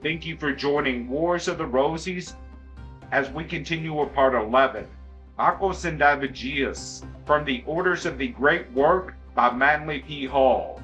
Thank you for joining Wars of the Rosies as we continue with part 11, Sendivogius, from the Orders of the Great Work by Manly P. Hall.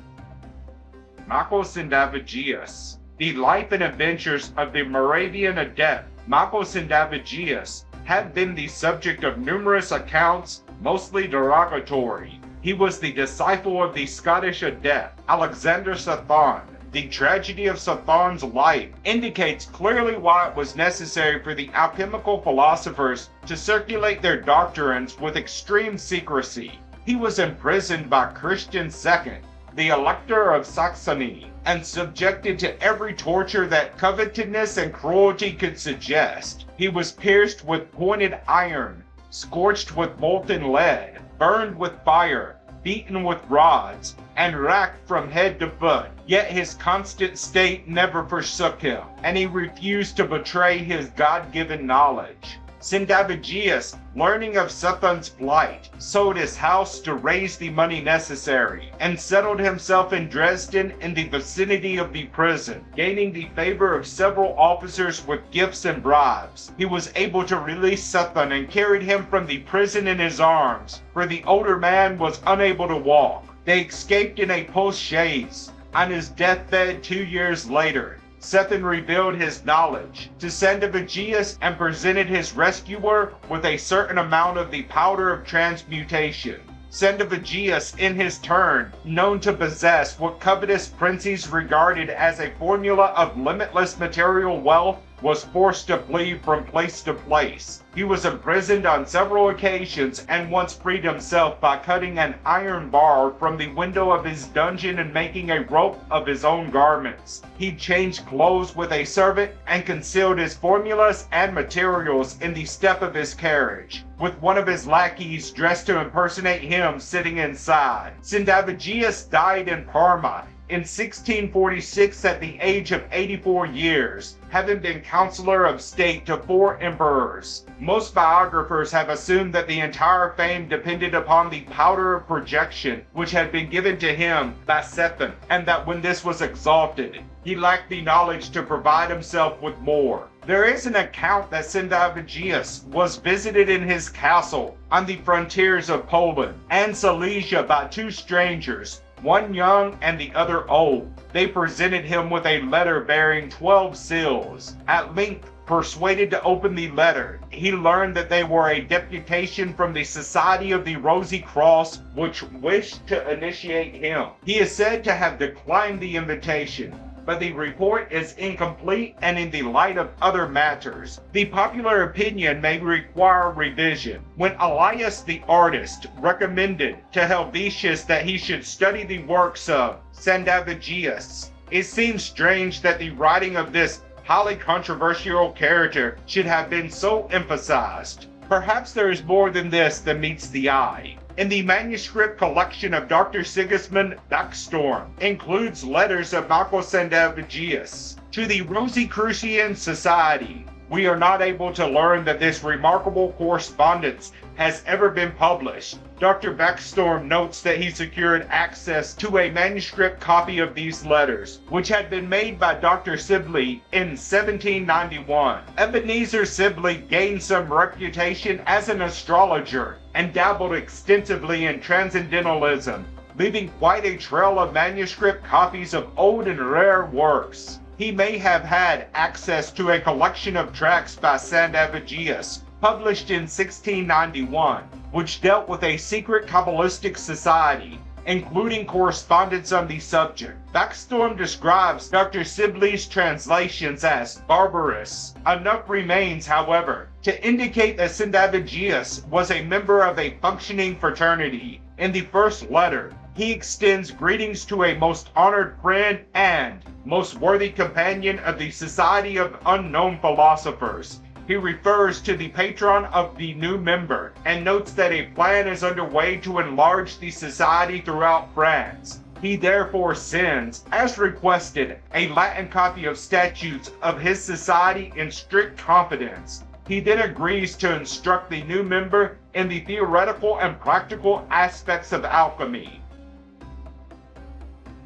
Sendivogius, the life and adventures of the Moravian adept Sendivogius have been the subject of numerous accounts, mostly derogatory. He was the disciple of the Scottish adept Alexander Sethon. The tragedy of Sethon's life indicates clearly why it was necessary for the alchemical philosophers to circulate their doctrines with extreme secrecy. He was imprisoned by Christian II, the Elector of Saxony, and subjected to every torture that covetousness and cruelty could suggest. He was pierced with pointed iron, scorched with molten lead, burned with fire, beaten with rods, and racked from head to foot. Yet his constant state never forsook him, and he refused to betray his God-given knowledge. Sendivogius, learning of Sethon's plight, sold his house to raise the money necessary, and settled himself in Dresden in the vicinity of the prison. Gaining the favor of several officers with gifts and bribes, he was able to release Sethon and carried him from the prison in his arms, for the older man was unable to walk. They escaped in a post-chaise. On his deathbed 2 years later, Sethon revealed his knowledge to Sendivogius and presented his rescuer with a certain amount of the powder of transmutation. Sendivogius, in his turn, known to possess what covetous princes regarded as a formula of limitless material wealth, was forced to flee from place to place. He was imprisoned on several occasions and once freed himself by cutting an iron bar from the window of his dungeon and making a rope of his own garments. He changed clothes with a servant and concealed his formulas and materials in the step of his carriage, with one of his lackeys dressed to impersonate him sitting inside. Sendivogius died in Parma in 1646 at the age of 84 years, having been counselor of state to 4 emperors. Most biographers have assumed that the entire fame depended upon the powder of projection which had been given to him by Sethon, and that when this was exalted, he lacked the knowledge to provide himself with more. There is an account that Sendivogius was visited in his castle on the frontiers of Poland and Silesia by 2 strangers, one young and the other old. They presented him with a letter bearing 12 seals. At length, persuaded to open the letter, he learned that they were a deputation from the Society of the Rosy Cross, which wished to initiate him. He is said to have declined the invitation, but the report is incomplete and in the light of other matters. The popular opinion may require revision. When Elias the artist recommended to Helvetius that he should study the works of Sendivogius, it seems strange that the writing of this highly controversial character should have been so emphasized. Perhaps there is more than this that meets the eye. In the manuscript collection of Dr. Sigismund Backstorm includes letters of Sendivogius to the Rosicrucian Society. We are not able to learn that this remarkable correspondence has ever been published. Dr. Backstorm notes that he secured access to a manuscript copy of these letters, which had been made by Dr. Sibley in 1791. Ebenezer Sibley gained some reputation as an astrologer and dabbled extensively in transcendentalism, leaving quite a trail of manuscript copies of old and rare works. He may have had access to a collection of tracts by Sendivogius, published in 1691, which dealt with a secret Kabbalistic society, including correspondence on the subject. Backstorm describes Dr. Sibley's translations as barbarous. Enough remains, however, to indicate that Sendivogius was a member of a functioning fraternity. In the first letter, he extends greetings to a most honored friend and most worthy companion of the Society of Unknown Philosophers. He refers to the patron of the new member and notes that a plan is underway to enlarge the society throughout France. He therefore sends, as requested, a Latin copy of statutes of his society in strict confidence. He then agrees to instruct the new member in the theoretical and practical aspects of alchemy.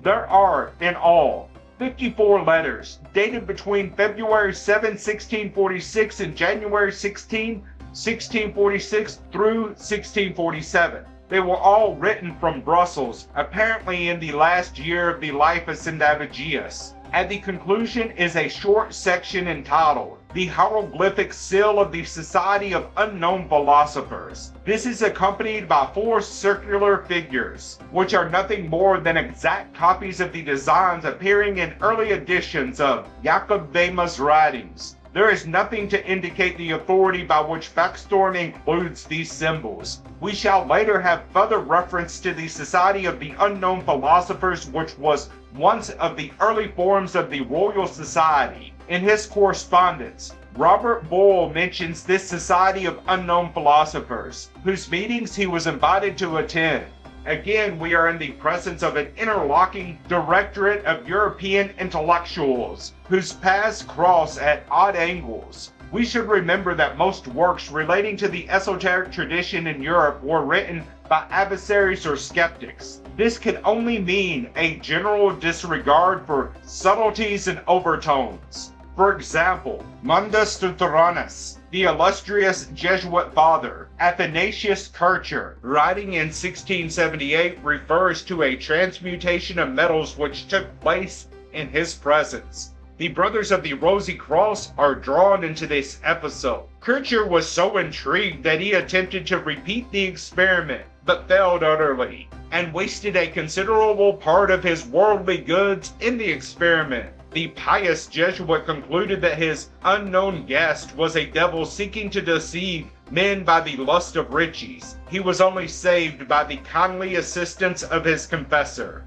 There are, in all, 54 letters, dated between February 7, 1646 and January 16, 1646 through 1647. They were all written from Brussels, apparently in the last year of the life of Sendivogius. At the conclusion is a short section entitled, "The Hieroglyphic Seal of the Society of Unknown Philosophers." This is accompanied by 4 circular figures, which are nothing more than exact copies of the designs appearing in early editions of Jacob Wemer's writings. There is nothing to indicate the authority by which Backstorm includes these symbols. We shall later have further reference to the Society of the Unknown Philosophers, which was once of the early forms of the Royal Society. In his correspondence, Robert Boyle mentions this Society of Unknown Philosophers, whose meetings he was invited to attend. Again, we are in the presence of an interlocking directorate of European intellectuals, whose paths cross at odd angles. We should remember that most works relating to the esoteric tradition in Europe were written by adversaries or skeptics. This can only mean a general disregard for subtleties and overtones. For example, Mundus Tutoranus, the illustrious Jesuit father, Athanasius Kircher, writing in 1678, refers to a transmutation of metals which took place in his presence. The Brothers of the Rosy Cross are drawn into this episode. Kircher was so intrigued that he attempted to repeat the experiment, but failed utterly, and wasted a considerable part of his worldly goods in the experiment. The pious Jesuit concluded that his unknown guest was a devil seeking to deceive men by the lust of riches. He was only saved by the kindly assistance of his confessor.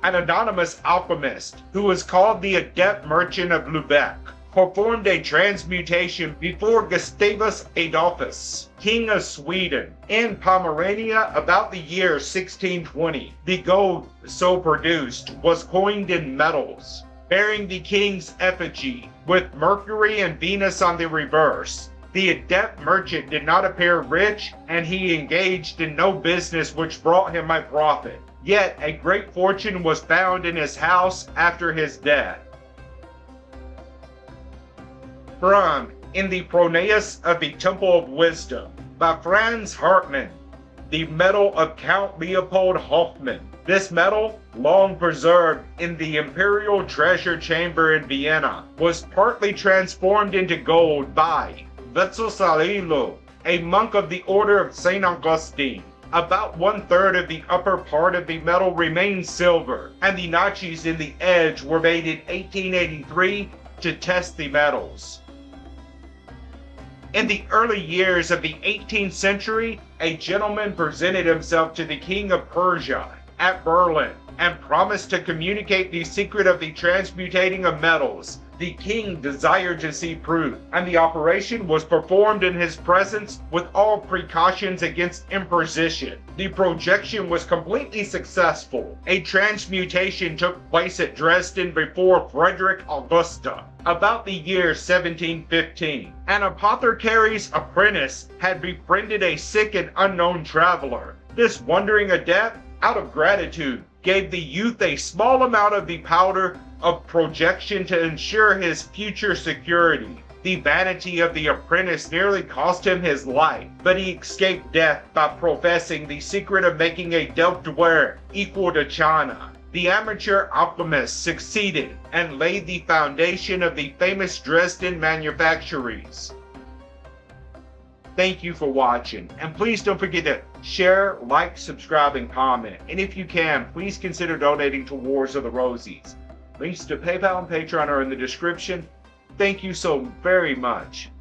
An anonymous alchemist, who was called the Adept Merchant of Lubeck, performed a transmutation before Gustavus Adolphus, King of Sweden, in Pomerania about the year 1620. The gold so produced was coined in metals, bearing the king's effigy, with Mercury and Venus on the reverse. The adept merchant did not appear rich, and he engaged in no business which brought him a profit. Yet a great fortune was found in his house after his death. From In the Pronaos of the Temple of Wisdom, by Franz Hartmann, the medal of Count Leopold Hoffman. This medal, long preserved in the Imperial Treasure Chamber in Vienna, was partly transformed into gold by Vetsusalilo, a monk of the Order of St. Augustine. About 1/3 of the upper part of the medal remained silver, and the notches in the edge were made in 1883 to test the metals. In the early years of the 18th century, a gentleman presented himself to the King of Persia at Berlin and promised to communicate the secret of the transmutating of metals. The king desired to see proof, and the operation was performed in his presence with all precautions against imposition. The projection was completely successful. A transmutation took place at Dresden before Frederick Augusta, about the year 1715. An apothecary's apprentice had befriended a sick and unknown traveler. This wandering adept, out of gratitude, gave the youth a small amount of the powder of projection to ensure his future security. The vanity of the apprentice nearly cost him his life, but he escaped death by professing the secret of making a Delftware equal to China. The amateur alchemist succeeded and laid the foundation of the famous Dresden manufactories. Thank you for watching, and please don't forget to share, like, subscribe, and comment. And if you can, please consider donating to Wars of the Rosies. Links to PayPal and Patreon are in the description. Thank you so very much.